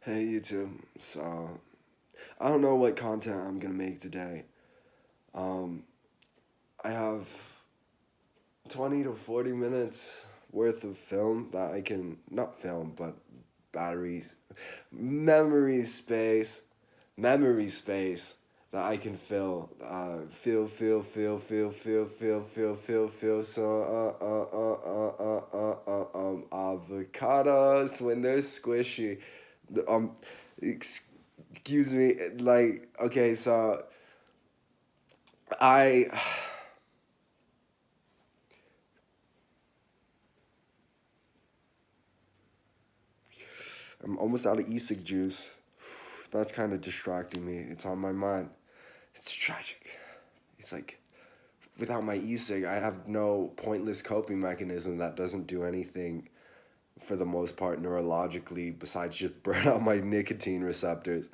Hey YouTube. So I don't know what content I'm gonna make today. Um, I have 20 to 40 minutes worth of film that I can not film but batteries, memory space, memory space that I can fill. Feel. So avocados when they're squishy. Um, excuse me. Like okay, so I I'm almost out of e-cig juice. That's kind of distracting me. It's on my mind. It's tragic. It's like without my e-cig, I have no pointless coping mechanism that doesn't do anything for the most part neurologically besides just burn out my nicotine receptors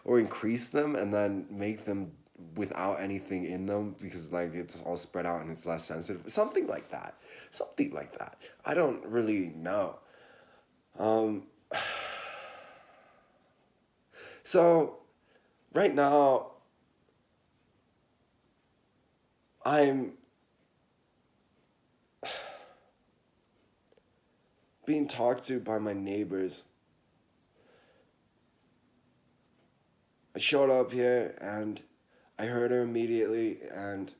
or increase them and then make them without anything in them because like it's all spread out and it's less sensitive. Something like that. Something like that. I don't really know. Um, so right now I'm being talked to by my neighbors. I showed up here and I heard her immediately, and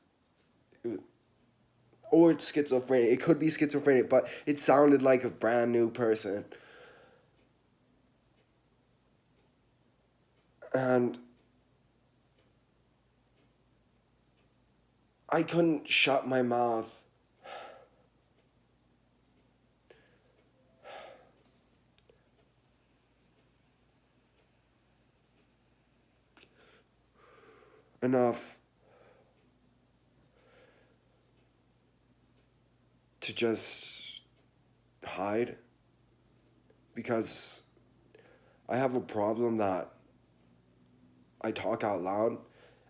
or it's schizophrenic. It could be schizophrenic, but it sounded like a brand new person. And I couldn't shut my mouth. Enough to just hide because I have a problem that I talk out loud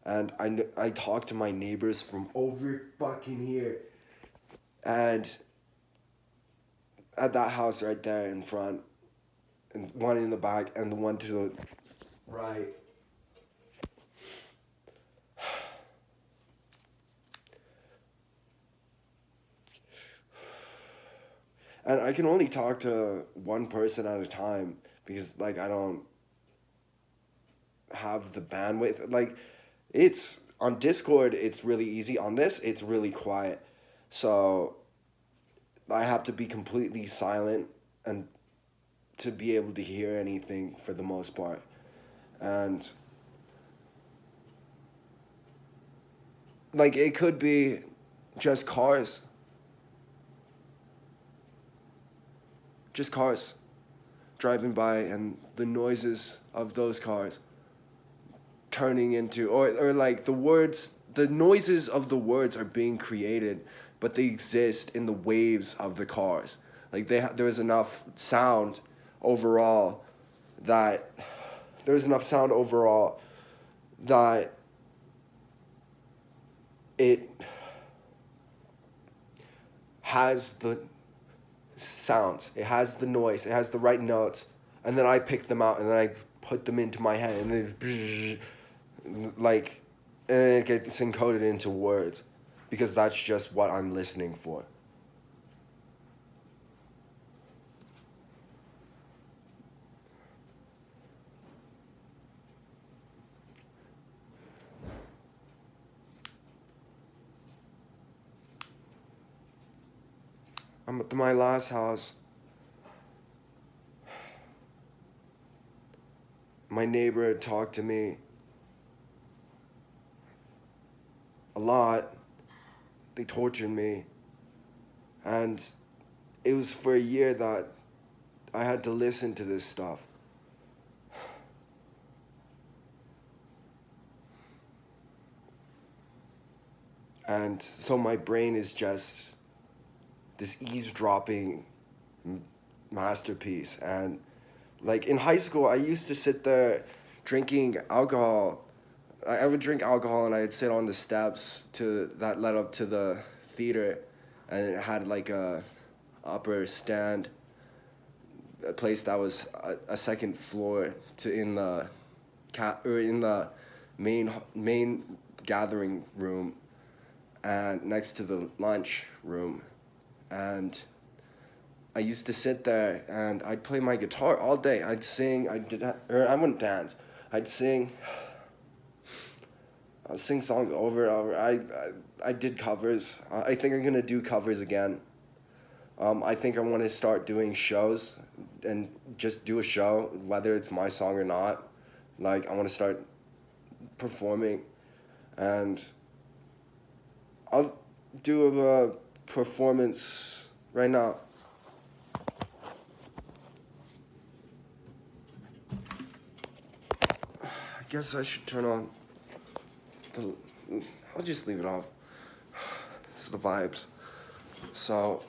and I talk to my neighbors from over fucking here and at that house right there in front and one in the back and the one to the right. And I can only talk to one person at a time because like I don't have the bandwidth. Like it's on Discord it's really easy. On this it's really quiet. So I have to be completely silent and to be able to hear anything for the most part. And like it could be just cars. Just cars driving by and the noises of those cars turning into or like the noises of the words are being created but they exist in the waves of the cars like there's enough sound overall that there's enough sound overall that it has the sounds, it has the noise, it has the right notes, and then I pick them out and then I put them into my head and then like and it gets encoded into words because that's just what I'm listening for. I'm at my last house. My neighbor talked to me a lot. They tortured me. And it was for a year that I had to listen to this stuff. And so my brain is just this eavesdropping masterpiece. And like in high school, I used to sit there drinking alcohol. I would drink alcohol and I'd sit on the steps to that led up to the theater, and it had like a upper stand a place that was a second floor to in the in the main gathering room, and next to the lunch room, and I used to sit there and I'd play my guitar all day. I'd sing. I wouldn't dance. I'd sing. I'd sing songs over and over. I did covers. I think I'm gonna do covers again. I think I want to start doing shows and just do a show, whether it's my song or not. Like, I want to start performing, and I'll do a performance right now. I guess I should turn on I'll just leave it off. It's the vibes. So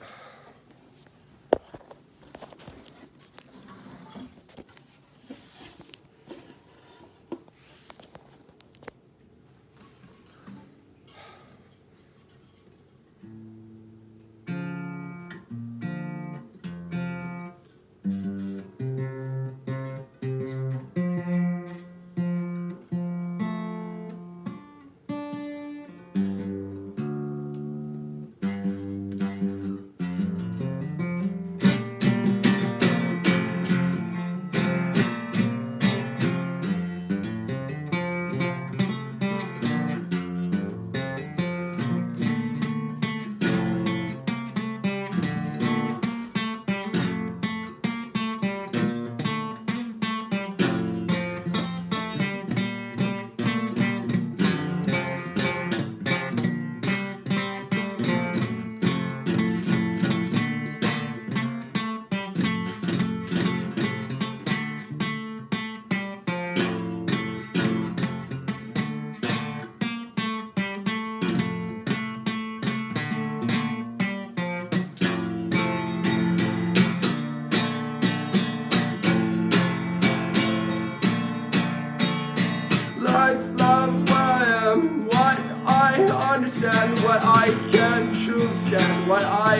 understand, what I can truly stand, what I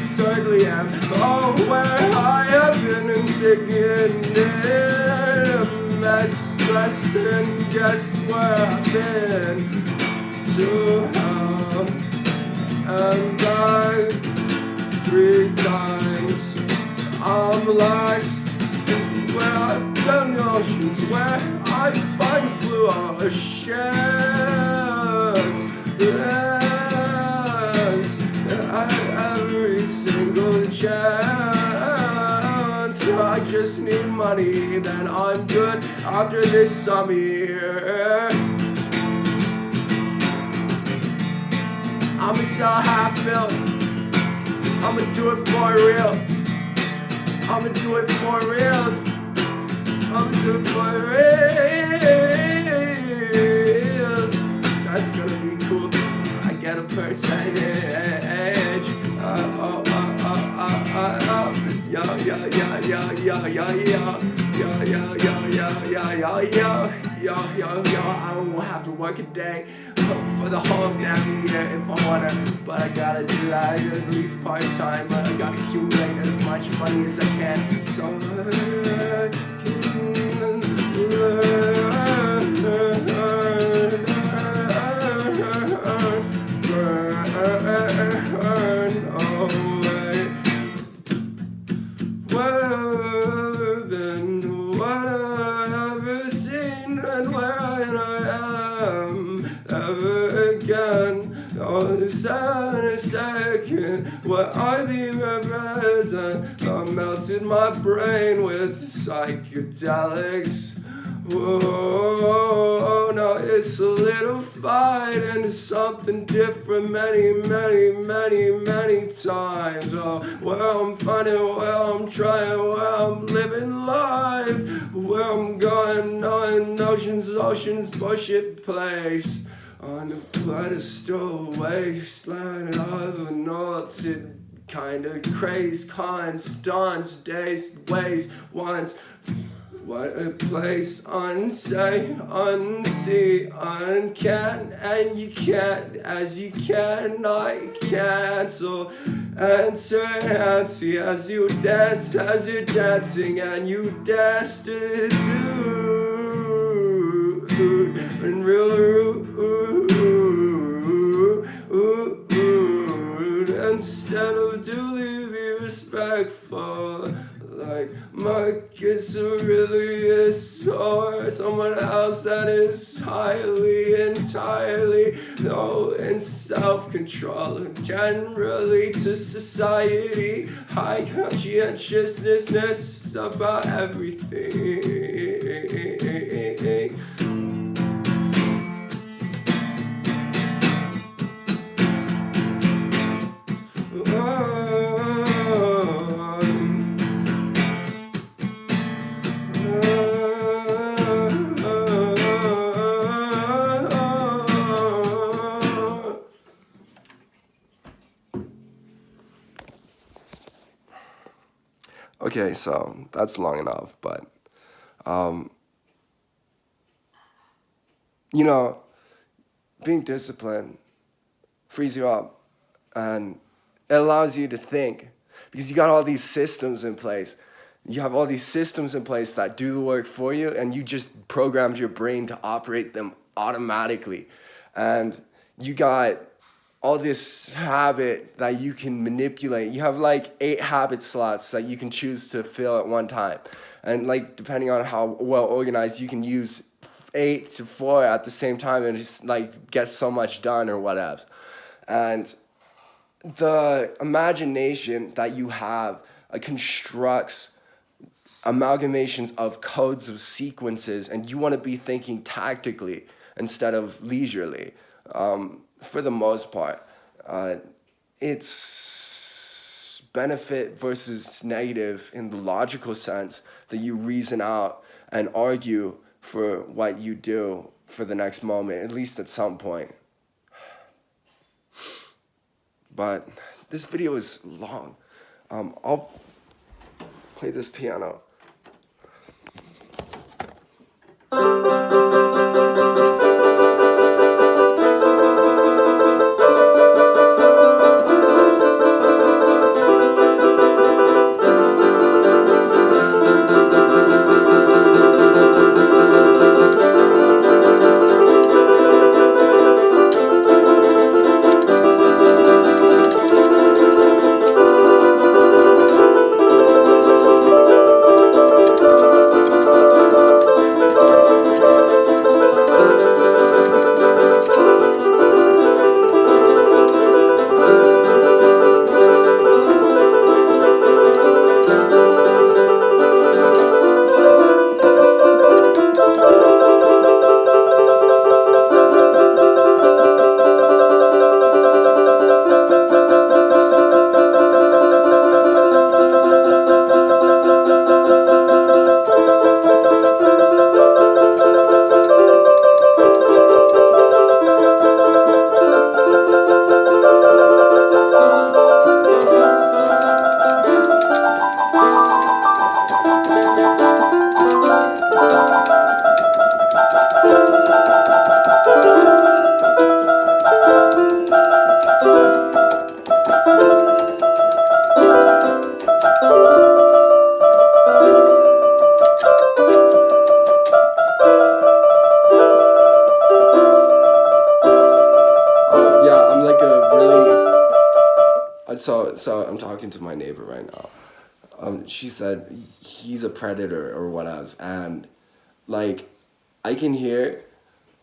certainly am. Oh, where I have been and singing in a mess, stress, and guess where I've been? To hell, and died 3 times. I'm relaxed where I've done the oceans, where I find blue oceans. Yes, every single chance. I just need money, then I'm good after this summer year. I'ma sell $500,000. I'ma do it for real. I'ma do it for reals. I'ma do it for reals. That's gonna be cool. I get a percentage. Yo, yo, yo, yo, yo, yo, yo. Yo, yo, yo, yo, yo, yo, yo. Yo, yo, yo, I don't have to work a day for the whole damn year if I wanna, but I gotta do that at least part-time. But I gotta accumulate as much money as I can, so I can learn. Understand a second what I be represent. I melted my brain with psychedelics. Whoa, now it's solidified into something different many, many, many, many times. Oh, where I'm finding, where I'm trying, where I'm living life, where I'm going, knowing oceans, bullshit place. On a pedestal wasteland of an altered kind of craze, constants, days, ways, once. What a place unsafe, unseen, uncan, and you can't, as you cannot cancel. Answer, answer, as you dance, as you're dancing, and you destitute, and real rude, instead of duly be respectful. Like my kids are really is for someone else that is entirely no in self-control, generally to society, high conscientiousness about everything. Okay, so that's long enough, but, you know, being disciplined frees you up and it allows you to think because you got all these systems in place. You have all these systems in place that do the work for you and you just programmed your brain to operate them automatically. And you got all this habit that you can manipulate. You have like 8 habit slots that you can choose to fill at one time. And like, depending on how well organized, you can use 8 to 4 at the same time and just like get so much done or whatever. And the imagination that you have constructs amalgamations of codes of sequences, and you want to be thinking tactically instead of leisurely. For the most part, it's benefit versus negative in the logical sense that you reason out and argue for what you do for the next moment, at least at some point. But this video is long. I'll play this piano. So I'm talking to my neighbor right now. She said he's a predator or whatever, and like I can hear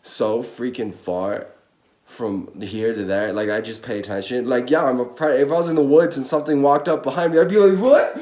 so freaking far from here to there. Like I just pay attention. Like yeah, I'm a predator. If I was in the woods and something walked up behind me, I'd be like, what?